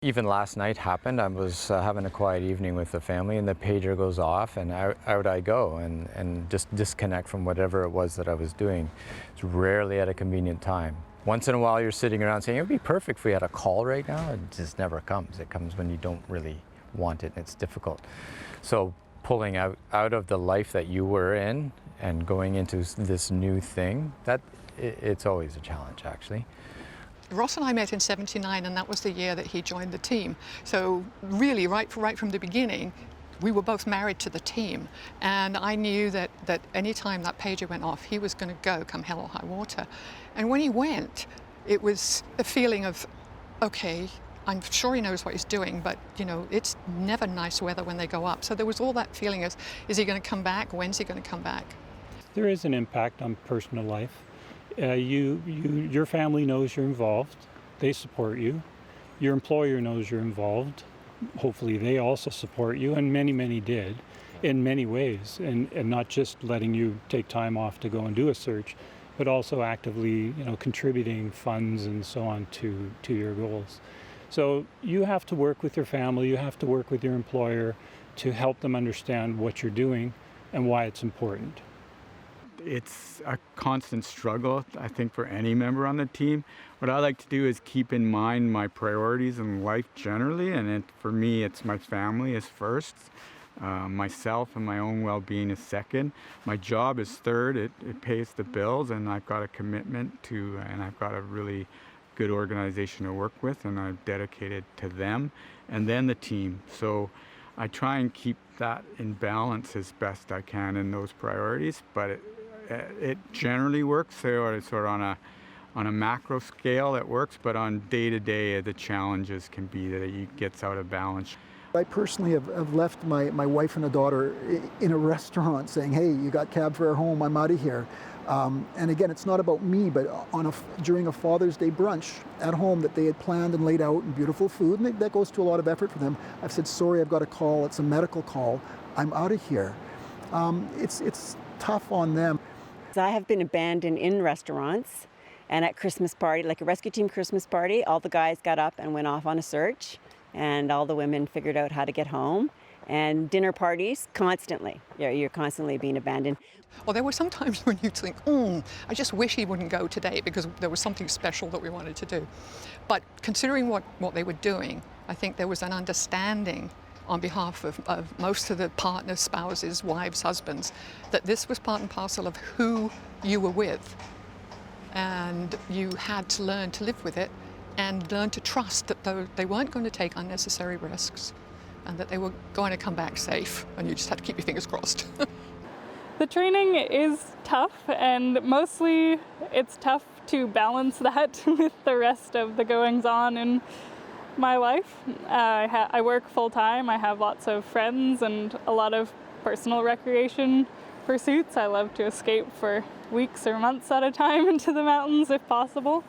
Even last night happened. I was having a quiet evening with the family, and the pager goes off, and out I go, and just disconnect from whatever it was that I was doing. It's rarely at a convenient time. Once in a while you're sitting around saying, it would be perfect if we had a call right now. It just never comes. It comes when you don't really want it, and it's difficult. So pulling out of the life that you were in and going into this new thing, it's always a challenge, actually. Ross and I met in '79, and that was the year that he joined the team. So really, right from the beginning, we were both married to the team. And I knew that any time that pager went off, he was going to go come hell or high water. And when he went, it was a feeling of, okay, I'm sure he knows what he's doing, but you know, it's never nice weather when they go up. So there was all that feeling of, is he going to come back? When's he going to come back? There is an impact on personal life. Your family knows you're involved. They support you. Your employer knows you're involved. Hopefully they also support you, and many did in many ways, and not just letting you take time off to go and do a search, but also actively, contributing funds and so on to your goals. So you have to work with your family, you have to work with your employer to help them understand what you're doing and why it's important. It's a constant struggle, I think, for any member on the team. What I like to do is keep in mind my priorities in life generally, and for me, it's my family is first, myself and my own well-being is second. My job is third. It pays the bills, and I've got a commitment to, and I've got a really good organization to work with, and I'm dedicated to them, and then the team. So I try and keep that in balance as best I can in those priorities, but it generally works. So sort of on a macro scale it works, but on day-to-day the challenges can be that it gets out of balance. I personally have left my wife and a daughter in a restaurant saying, hey, you got cab fare home, I'm out of here. And again, it's not about me, but during a Father's Day brunch at home that they had planned and laid out, and beautiful food, and that goes to a lot of effort for them. I've said, sorry, I've got a call, it's a medical call, I'm out of here. It's tough on them. I have been abandoned in restaurants and at Christmas party, like a rescue team Christmas party. All the guys got up and went off on a search, and all the women figured out how to get home. And dinner parties, constantly. You're constantly being abandoned. Well, there were some times when you'd think, I just wish he wouldn't go today because there was something special that we wanted to do. But considering what they were doing, I think there was an understanding on behalf of most of the partners, spouses, wives, husbands, that this was part and parcel of who you were with. And you had to learn to live with it and learn to trust that they weren't going to take unnecessary risks and that they were going to come back safe, and you just had to keep your fingers crossed. The training is tough, and mostly it's tough to balance that with the rest of the goings-on in my life. I work full-time, I have lots of friends and a lot of personal recreation pursuits. I love to escape for weeks or months at a time into the mountains if possible.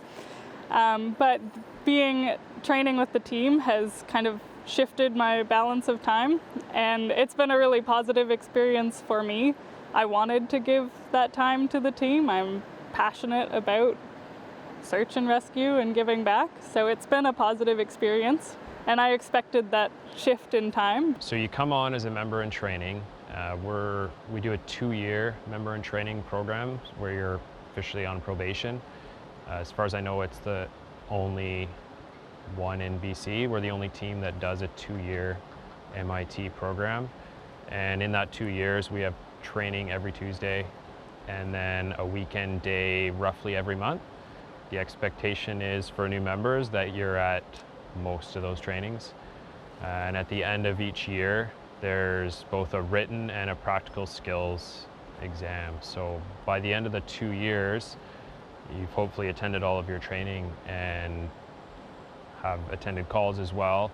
But training with the team has kind of shifted my balance of time, and it's been a really positive experience for me. I wanted to give that time to the team. I'm passionate about search and rescue and giving back, so it's been a positive experience, and I expected that shift in time. So you come on as a member in training. We do a 2-year member in training program where you're officially on probation. As far as I know, it's the only one in BC. We're the only team that does a 2-year MIT program, and in that 2 years we have training every Tuesday and then a weekend day roughly every month. The expectation is for new members that you're at most of those trainings, and at the end of each year there's both a written and a practical skills exam. So by the end of the 2 years you've hopefully attended all of your training and have attended calls as well.